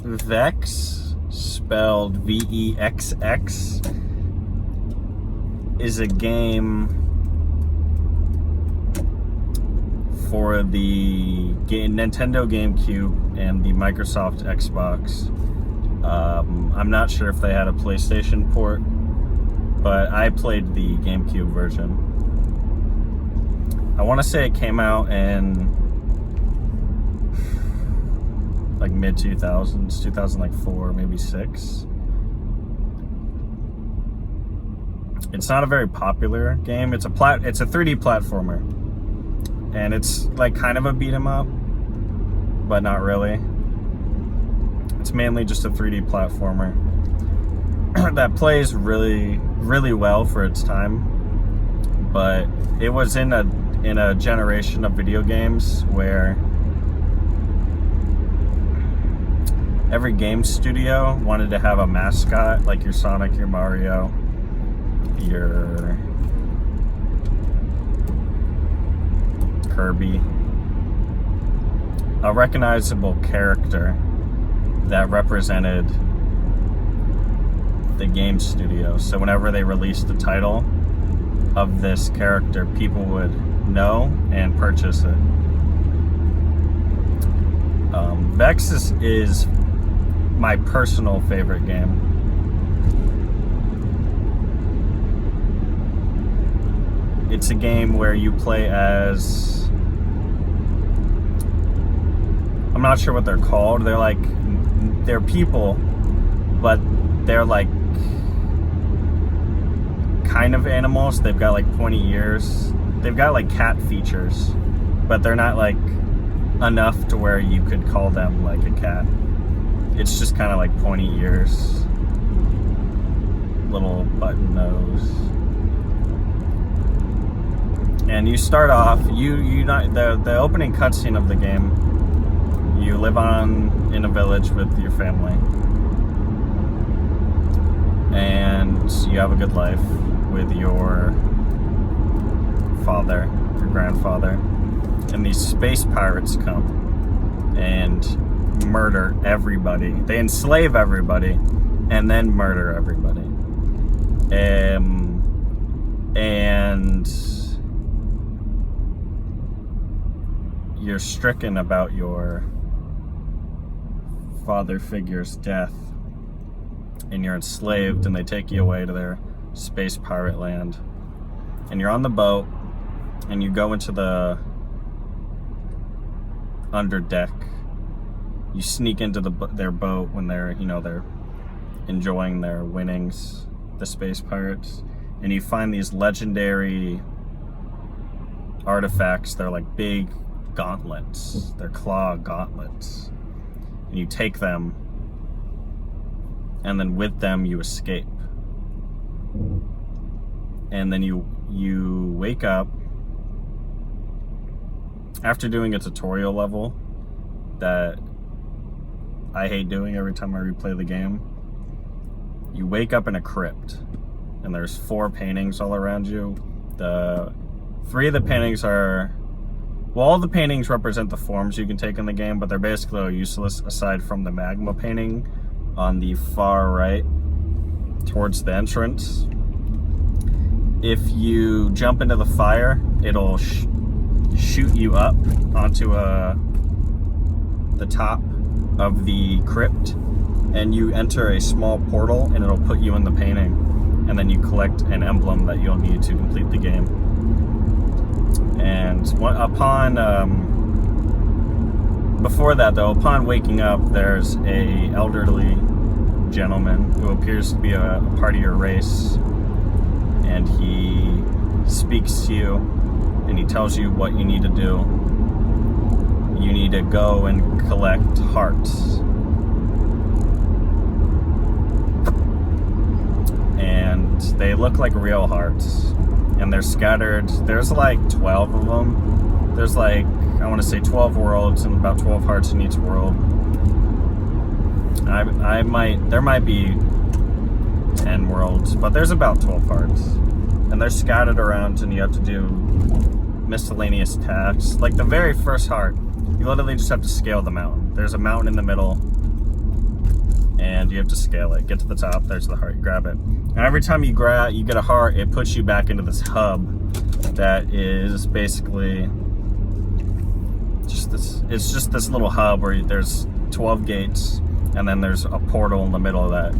Vex, spelled VEXX, is a game for the Nintendo GameCube and the Microsoft Xbox. I'm not sure if they had a PlayStation port, but I played the GameCube version. I want to say it came out in like mid 2000s, 2004, maybe 6. It's not a very popular game. It's a 3D platformer, and it's like kind of a beat 'em up, but not really. It's mainly just a 3D platformer that plays really, really well for its time. But it was in a generation of video games where every game studio wanted to have a mascot, like your Sonic, your Mario, your Kirby, a recognizable character that represented the game studio. So whenever they released the title of this character, people would know and purchase it. Vex is my personal favorite game. It's a game where you play as, I'm not sure what they're called. They're people, but they're like kind of animals. They've got like pointy ears. They've got like cat features, but they're not like enough to where you could call them like a cat. It's just kind of like pointy ears, little button nose. And you start off, the opening cutscene of the game, you live in a village with your family, and you have a good life with your father, your grandfather, and these space pirates come and murder everybody. They enslave everybody and then murder everybody. And you're stricken about your father figure's death, and you're enslaved, and they take you away to their space pirate land, and you're on the boat, and you go into the underdeck. You sneak into their boat when they're enjoying their winnings, the space pirates, and you find these legendary artifacts. They're like big gauntlets. They're claw gauntlets. And you take them, and then with them you escape. And then you wake up after doing a tutorial level that I hate doing every time I replay the game. You wake up in a crypt, and there's 4 paintings all around you. 3 of the paintings are, well, all the paintings represent the forms you can take in the game, but they're basically all useless aside from the magma painting on the far right towards the entrance. If you jump into the fire, it'll shoot you up onto the top of the crypt, and you enter a small portal, and it'll put you in the painting, and then you collect an emblem that you'll need to complete the game. And before that though, upon waking up, there's a elderly gentleman who appears to be a part of your race, and he speaks to you, and he tells you what you need to do. You need to go and collect hearts. And they look like real hearts. And they're scattered. There's like 12 of them. There's like, I want to say 12 worlds and about 12 hearts in each world. There might be 10 worlds, but there's about 12 hearts. And they're scattered around, and you have to do miscellaneous tasks. Like the very first heart You literally just have to scale the mountain. There's a mountain in the middle, and you have to scale it. Get to the top, there's the heart, you grab it. And every time you get a heart, it puts you back into this hub that is basically it's just this little hub where there's 12 gates, and then there's a portal in the middle of that.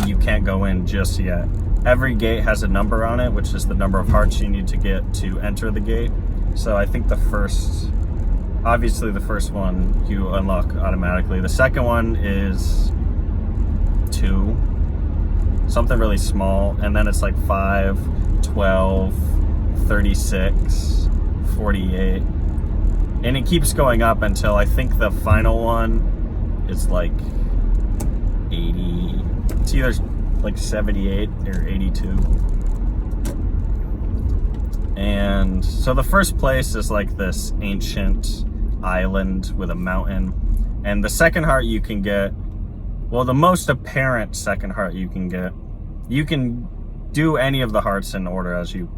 You can't go in just yet. Every gate has a number on it, which is the number of hearts you need to get to enter the gate. So I think obviously the first one you unlock automatically. The second one is 2, something really small, and then it's like 5, 12, 36, 48, and it keeps going up until I think the final one is like 80. It's either like 78 or 82. And so the first place is like this ancient island with a mountain, and the second heart you can get, well, the most apparent second heart you can get, you can do any of the hearts in order as you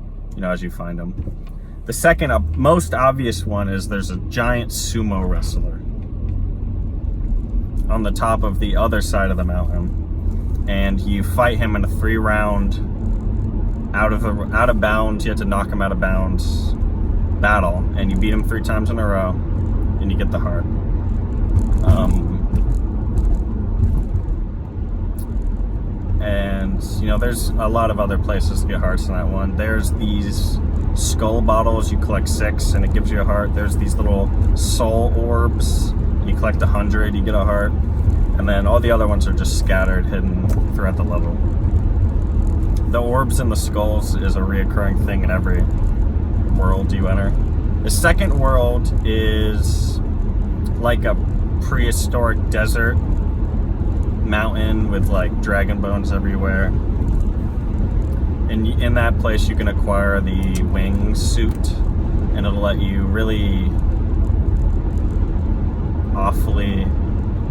find them. The second most obvious one is there's a giant sumo wrestler on the top of the other side of the mountain, and you fight him in a 3-round out of bounds. You have to knock him out of bounds battle, and you beat him 3 times in a row, and you get the heart. And there's a lot of other places to get hearts in that one. There's these skull bottles, you collect 6 and it gives you a heart. There's these little soul orbs, you collect 100, you get a heart. And then all the other ones are just scattered, hidden throughout the level. The orbs and the skulls is a reoccurring thing in every world you enter. The second world is like a prehistoric desert mountain with like dragon bones everywhere. And in that place you can acquire the wing suit, and it'll let you really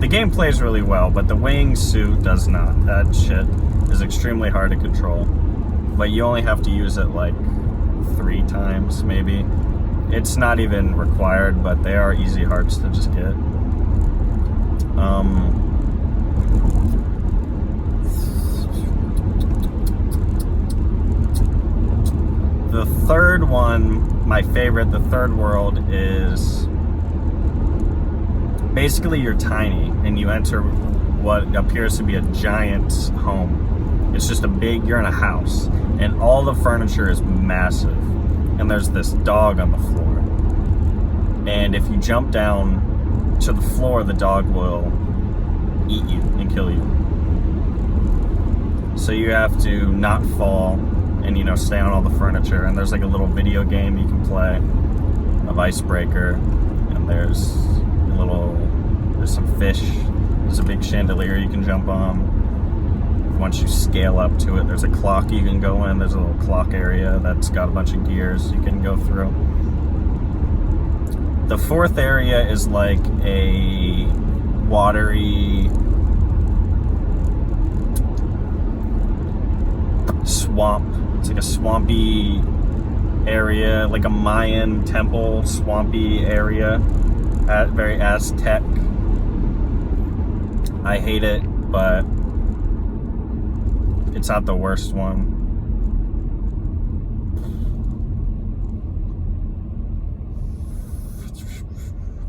the game plays really well, but the wing suit does not. That shit is extremely hard to control, but you only have to use it like 3 times maybe. It's not even required, but they are easy hearts to just get. The third one, my favorite, the third world, is basically you're tiny and you enter what appears to be a giant home. It's just you're in a house, and all the furniture is massive, and there's this dog on the floor, and if you jump down to the floor, the dog will eat you and kill you. So you have to not fall and stay on all the furniture. And there's like a little video game you can play of Icebreaker, and there's some fish, there's a big chandelier you can jump on. Once you scale up to it, there's a clock you can go in. There's a little clock area that's got a bunch of gears you can go through. The fourth area is like a watery swamp. It's like a swampy area, like a Mayan temple swampy area, very Aztec. I hate it, but it's not the worst one.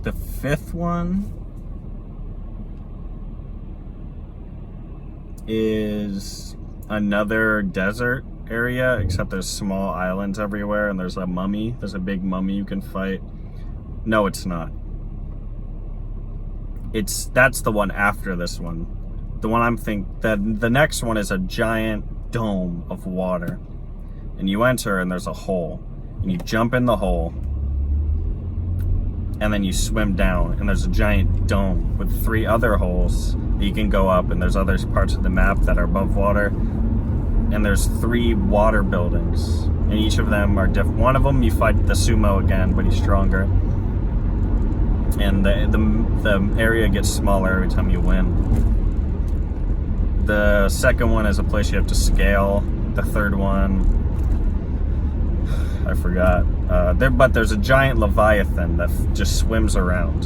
The fifth one is another desert area, except there's small islands everywhere, and there's a mummy. There's a big mummy you can fight. No, it's not. That's the one after this one. The one I'm thinking, the next one is a giant dome of water, and you enter and there's a hole, and you jump in the hole, and then you swim down, and there's a giant dome with 3 other holes that you can go up, and there's other parts of the map that are above water, and there's 3 water buildings, and each of them are different. One of them you fight the sumo again, but he's stronger, and the area gets smaller every time you win. The second one is a place you have to scale. The third one, I forgot. But there's a giant leviathan that just swims around,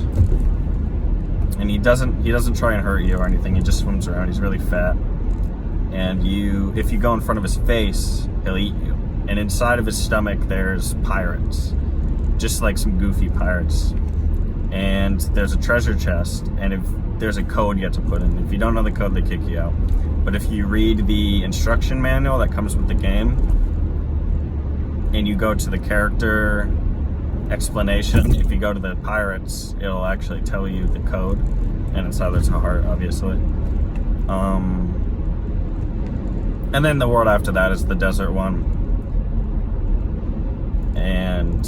and he doesn't try and hurt you or anything. He just swims around. He's really fat, and if you go in front of his face, he'll eat you. And inside of his stomach, there's pirates, just like some goofy pirates. And there's a treasure chest, and if there's a code you have to put in. If you don't know the code, they kick you out. But if you read the instruction manual that comes with the game, and you go to the character explanation, if you go to the pirates, it'll actually tell you the code, and inside there's a heart, obviously. And then the world after that is the desert one. And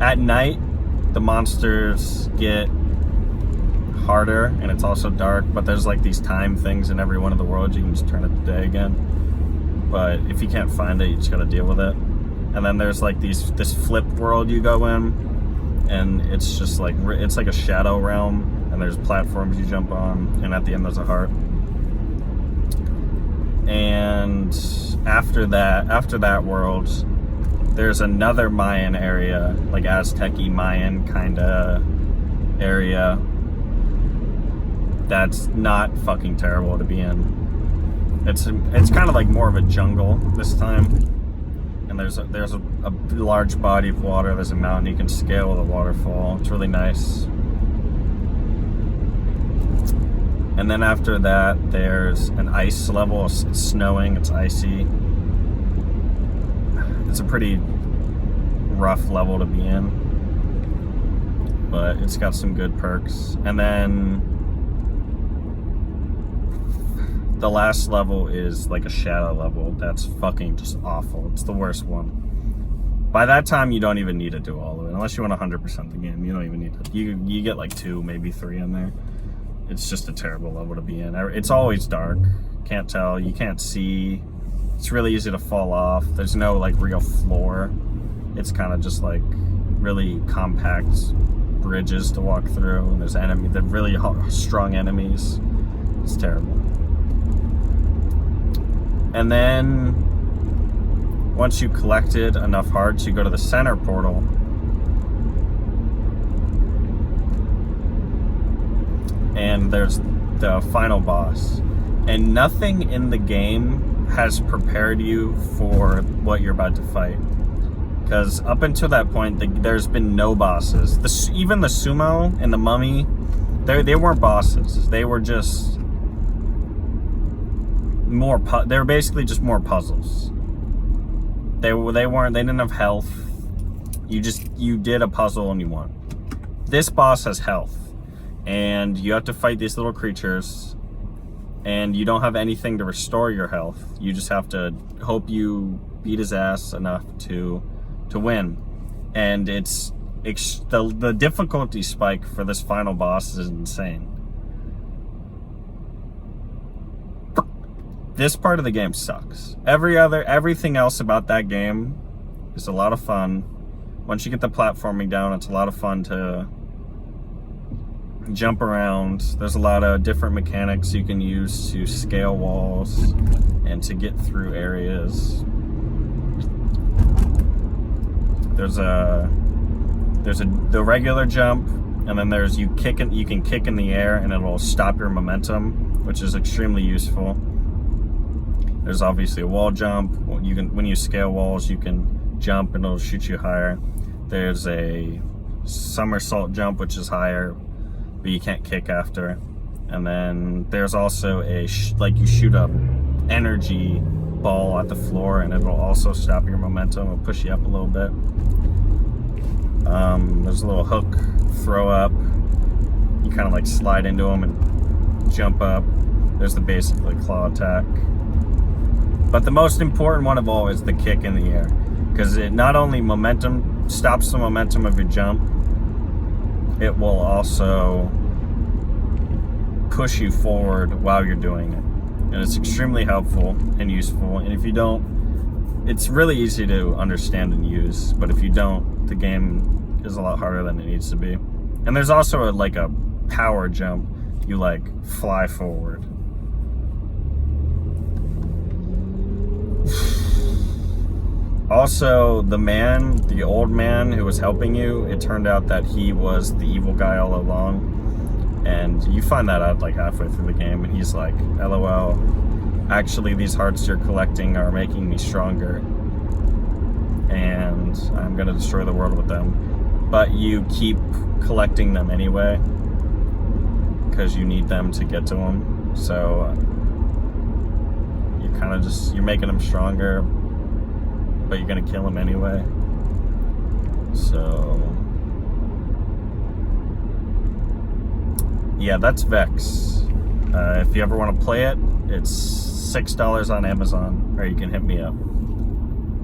at night, the monsters get harder, and it's also dark, but there's like these time things in every one of the worlds. You can just turn it to day again, but if you can't find it, you just gotta deal with it. And then there's like this flip world you go in, and it's just like it's like a shadow realm, and there's platforms you jump on, and at the end there's a heart. And after that world, there's another Mayan area, like Aztec-y Mayan kind of area, that's not fucking terrible to be in. It's kind of like more of a jungle this time, and there's a large body of water. There's a mountain you can scale with a waterfall. It's really nice. And then after that, there's an ice level. It's snowing. It's icy. It's a pretty rough level to be in, but it's got some good perks. And then the last level is like a shadow level. That's fucking just awful. It's the worst one. By that time, you don't even need to do all of it. Unless you want 100% the game, you don't even need to. You get like 2, maybe 3 in there. It's just a terrible level to be in. It's always dark. Can't tell. You can't see. It's really easy to fall off. There's no like real floor. It's kind of just like really compact bridges to walk through, and there's enemies. They're really strong enemies. It's terrible. And then once you collected enough hearts, you go to the center portal. And there's the final boss. And nothing in the game has prepared you for what you're about to fight. Because up until that point, there's been no bosses. Even the sumo and the mummy, they weren't bosses. They were just more. They were basically just more puzzles. They didn't have health. You did a puzzle and you won. This boss has health, and you have to fight these little creatures, and you don't have anything to restore your health. You just have to hope you beat his ass enough to win. And the difficulty spike for this final boss is insane. This part of the game sucks. Everything else about that game is a lot of fun. Once you get the platforming down, it's a lot of fun to jump around. There's a lot of different mechanics you can use to scale walls and to get through areas. There's the regular jump, and then there's you can kick in the air and it'll stop your momentum, which is extremely useful. There's obviously a wall jump. When you scale walls, you can jump and it'll shoot you higher. There's a somersault jump, which is higher, but you can't kick after. And then there's also you shoot a energy ball at the floor, and it'll also stop your momentum. It'll push you up a little bit. There's a little hook throw up. You kind of like slide into them and jump up. There's the basic claw attack. But the most important one of all is the kick in the air, because it not only stops the momentum of your jump, it will also push you forward while you're doing it. And it's extremely helpful and useful. And if you don't, it's really easy to understand and use, but if you don't, the game is a lot harder than it needs to be. And there's also a power jump. You fly forward. Also, the old man who was helping you, it turned out that he was the evil guy all along. And you find that out like halfway through the game, and he's like, LOL, actually these hearts you're collecting are making me stronger, and I'm gonna destroy the world with them. But you keep collecting them anyway, because you need them to get to them. So you're kind of you're making them stronger, but you're gonna kill them anyway. So yeah, that's Vex. If you ever want to play it, it's $6 on Amazon, or you can hit me up.